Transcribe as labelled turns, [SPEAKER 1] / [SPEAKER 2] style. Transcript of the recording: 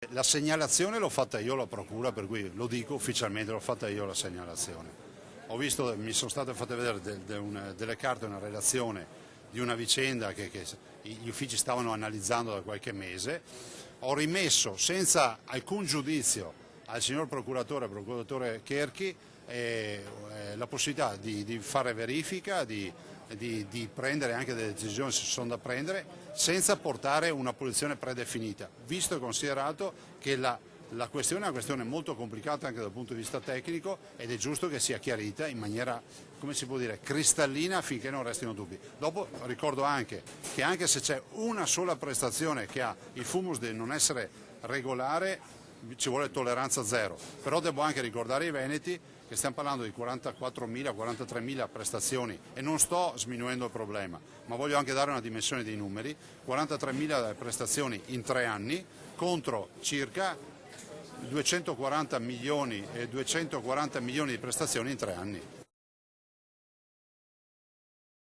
[SPEAKER 1] La segnalazione l'ho fatta io alla procura, per cui lo dico ufficialmente, l'ho fatta io la segnalazione. Ho visto, mi sono state fatte vedere delle carte, una relazione di una vicenda che gli uffici stavano analizzando da qualche mese. Ho rimesso senza alcun giudizio al signor procuratore Cherchi, la possibilità di fare verifica, di prendere anche delle decisioni se sono da prendere, senza portare una posizione predefinita, visto e considerato che la questione è una questione molto complicata anche dal punto di vista tecnico ed è giusto che sia chiarita in maniera, come si può dire, cristallina affinché non restino dubbi. Dopo ricordo anche che anche se c'è una sola prestazione che ha il fumus di non essere regolare, ci vuole tolleranza zero, però devo anche ricordare ai veneti che stiamo parlando di 44.000, 43.000 prestazioni e non sto sminuendo il problema, ma voglio anche dare una dimensione dei numeri: 43.000 prestazioni in 3 anni contro circa 240 milioni di prestazioni in 3 anni.